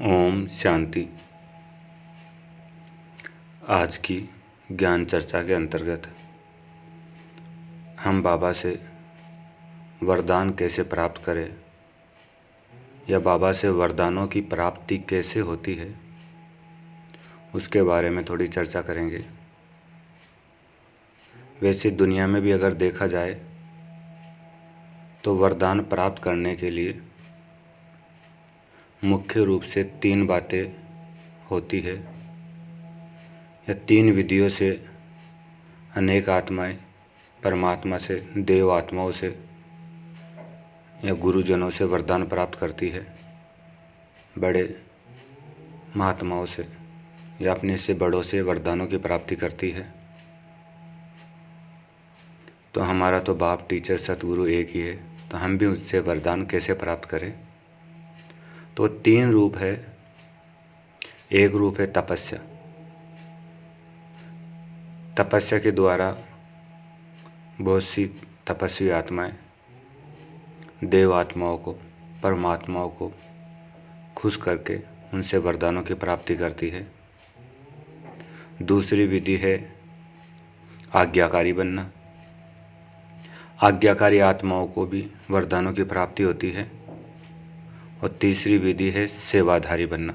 ओम शांति। आज की ज्ञान चर्चा के अंतर्गत हम बाबा से वरदान कैसे प्राप्त करें या बाबा से वरदानों की प्राप्ति कैसे होती है उसके बारे में थोड़ी चर्चा करेंगे। वैसे दुनिया में भी अगर देखा जाए तो वरदान प्राप्त करने के लिए मुख्य रूप से 3 बातें होती है या 3 विधियों से अनेक आत्माएं परमात्मा से, देव आत्माओं से या गुरुजनों से वरदान प्राप्त करती है, बड़े महात्माओं से या अपने से बड़ों से वरदानों की प्राप्ति करती है। तो हमारा तो बाप टीचर सतगुरु एक ही है, तो हम भी उससे वरदान कैसे प्राप्त करें। तो 3 रूप है। एक रूप है तपस्या। तपस्या के द्वारा बहुत सी तपस्वी आत्माएं देव आत्माओं को, परमात्माओं को खुश करके उनसे वरदानों की प्राप्ति करती है। दूसरी विधि है आज्ञाकारी बनना। आज्ञाकारी आत्माओं को भी वरदानों की प्राप्ति होती है। और तीसरी विधि है सेवाधारी बनना।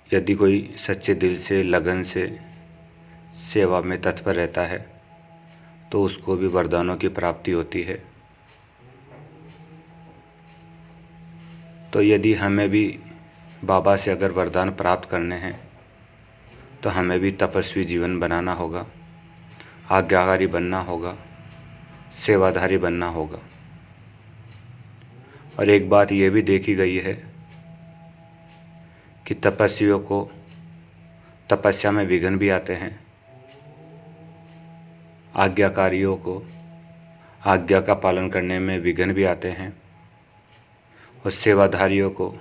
यदि कोई सच्चे दिल से, लगन से सेवा में तत्पर रहता है तो उसको भी वरदानों की प्राप्ति होती है। तो यदि हमें भी बाबा से अगर वरदान प्राप्त करने हैं तो हमें भी तपस्वी जीवन बनाना होगा, आज्ञाकारी बनना होगा, सेवाधारी बनना होगा। और एक बात यह भी देखी गई है कि तपस्वियों को तपस्या में विघ्न भी आते हैं, आज्ञाकारियों को आज्ञा का पालन करने में विघ्न भी आते हैं और सेवाधारियों को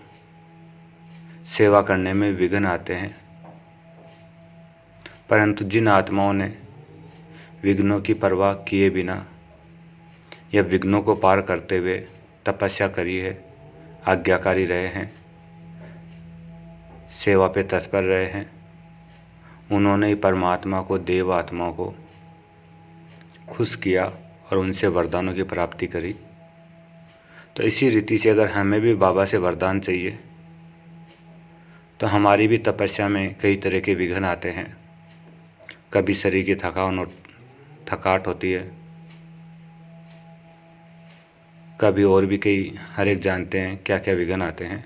सेवा करने में विघ्न आते हैं। परंतु जिन आत्माओं ने विघ्नों की परवाह किए बिना या विघ्नों को पार करते हुए तपस्या करी है, आज्ञाकारी रहे हैं, सेवा पे तत्पर रहे हैं, उन्होंने ही परमात्मा को, देव आत्माओं को खुश किया और उनसे वरदानों की प्राप्ति करी। तो इसी रीति से अगर हमें भी बाबा से वरदान चाहिए तो हमारी भी तपस्या में कई तरह के विघ्न आते हैं। कभी शरीर की थकावट होती है, कभी और भी कई, हर एक जानते हैं क्या क्या विघ्न आते हैं।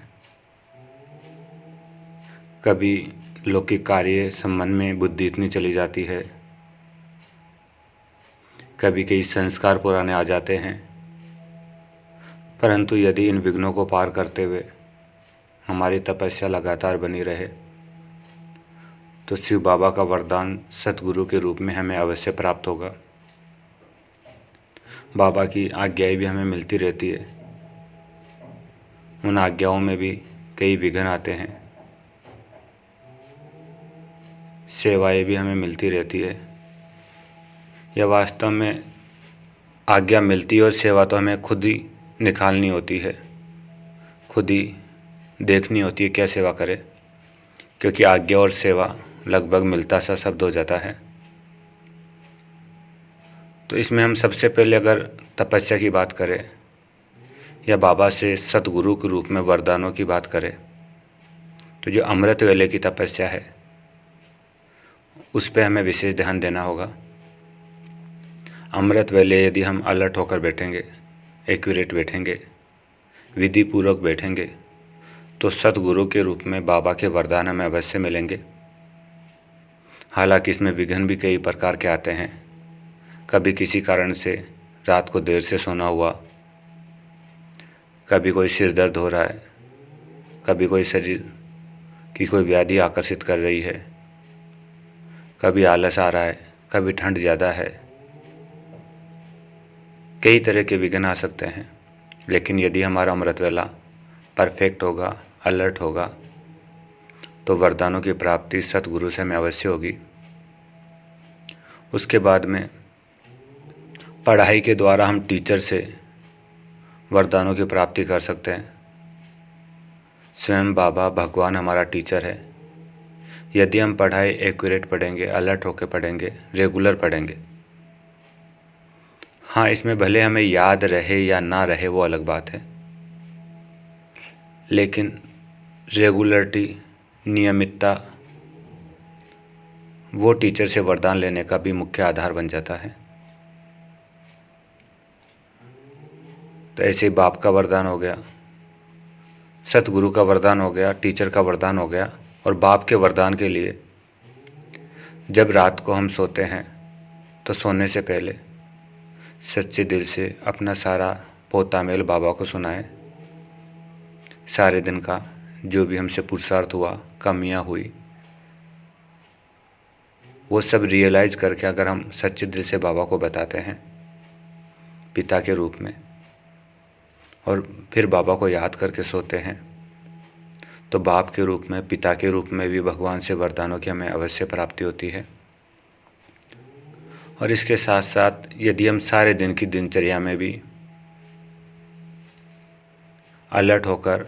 कभी लौकिक कार्य संबंध में बुद्धि इतनी चली जाती है, कभी कई संस्कार पुराने आ जाते हैं। परंतु यदि इन विघ्नों को पार करते हुए हमारी तपस्या लगातार बनी रहे तो शिव बाबा का वरदान सतगुरु के रूप में हमें अवश्य प्राप्त होगा। बाबा की आज्ञाएं भी हमें मिलती रहती है, उन आज्ञाओं में भी कई विघ्न आते हैं। सेवाएं भी हमें मिलती रहती है। यह वास्तव में आज्ञा मिलती है और सेवा तो हमें खुद ही निकालनी होती है, खुद ही देखनी होती है क्या सेवा करें, क्योंकि आज्ञा और सेवा लगभग मिलता सा शब्द हो जाता है। तो इसमें हम सबसे पहले अगर तपस्या की बात करें या बाबा से सतगुरु के रूप में वरदानों की बात करें तो जो अमृत वेले की तपस्या है उस पर हमें विशेष ध्यान देना होगा। अमृत वेले यदि हम अलर्ट होकर बैठेंगे, एक्यूरेट बैठेंगे, विधि पूर्वक बैठेंगे तो सतगुरु के रूप में बाबा के वरदान हमें अवश्य मिलेंगे। हालांकि इसमें विघ्न भी कई प्रकार के आते हैं। कभी किसी कारण से रात को देर से सोना हुआ, कभी कोई सिर दर्द हो रहा है, कभी कोई शरीर की कोई व्याधि आकर्षित कर रही है, कभी आलस आ रहा है, कभी ठंड ज़्यादा है, कई तरह के विघ्न आ सकते हैं। लेकिन यदि हमारा अमृत वेला परफेक्ट होगा, अलर्ट होगा तो वरदानों की प्राप्ति सतगुरु से हमें अवश्य होगी। उसके बाद में पढ़ाई के द्वारा हम टीचर से वरदानों की प्राप्ति कर सकते हैं। स्वयं बाबा भगवान हमारा टीचर है। यदि हम पढ़ाई एक्यूरेट पढ़ेंगे, अलर्ट होकर पढ़ेंगे, रेगुलर पढ़ेंगे, हाँ इसमें भले हमें याद रहे या ना रहे वो अलग बात है, लेकिन रेगुलरिटी, नियमितता वो टीचर से वरदान लेने का भी मुख्य आधार बन जाता है। तो ऐसे ही बाप का वरदान हो गया, सतगुरु का वरदान हो गया, टीचर का वरदान हो गया। और बाप के वरदान के लिए जब रात को हम सोते हैं तो सोने से पहले सच्चे दिल से अपना सारा पोता मेल बाबा को सुनाएं। सारे दिन का जो भी हमसे पुरुषार्थ हुआ, कमियां हुई, वो सब रियलाइज करके अगर हम सच्चे दिल से बाबा को बताते हैं पिता के रूप में, और फिर बाबा को याद करके सोते हैं, तो बाप के रूप में, पिता के रूप में भी भगवान से वरदानों की हमें अवश्य प्राप्ति होती है। और इसके साथ साथ यदि हम सारे दिन की दिनचर्या में भी अलर्ट होकर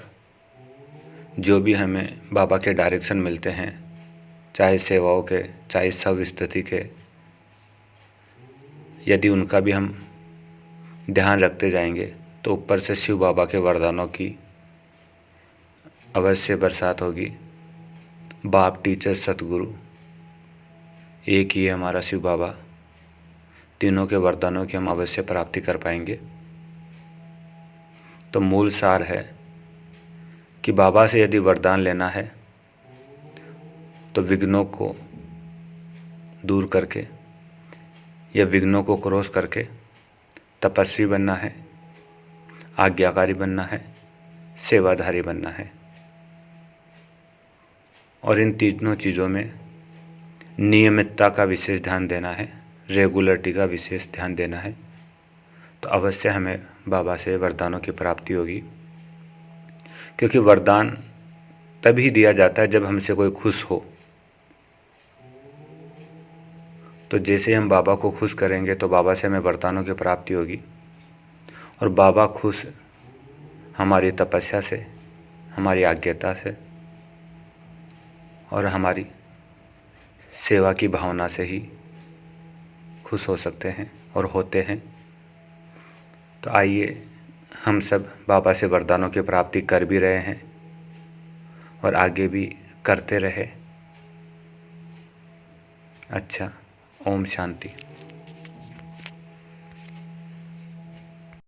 जो भी हमें बाबा के डायरेक्शन मिलते हैं, चाहे सेवाओं के, चाहे सब स्थिति के, यदि उनका भी हम ध्यान रखते जाएंगे तो ऊपर से शिव बाबा के वरदानों की अवश्य बरसात होगी। बाप, टीचर, सतगुरु एक ही है हमारा शिव बाबा। तीनों के वरदानों की हम अवश्य प्राप्ति कर पाएंगे। तो मूल सार है कि बाबा से यदि वरदान लेना है तो विघ्नों को दूर करके या विघ्नों को क्रॉस करके तपस्वी बनना है, आज्ञाकारी बनना है, सेवाधारी बनना है। और इन तीनों चीज़ों में नियमितता का विशेष ध्यान देना है, रेगुलरिटी का विशेष ध्यान देना है। तो अवश्य हमें बाबा से वरदानों की प्राप्ति होगी, क्योंकि वरदान तभी दिया जाता है जब हमसे कोई खुश हो। तो जैसे हम बाबा को खुश करेंगे तो बाबा से हमें वरदानों की प्राप्ति होगी। और बाबा खुश हमारी तपस्या से, हमारी आज्ञाता से और हमारी सेवा की भावना से ही खुश हो सकते हैं और होते हैं। तो आइए हम सब बाबा से वरदानों की प्राप्ति कर भी रहे हैं और आगे भी करते रहे। अच्छा, ओम शांति।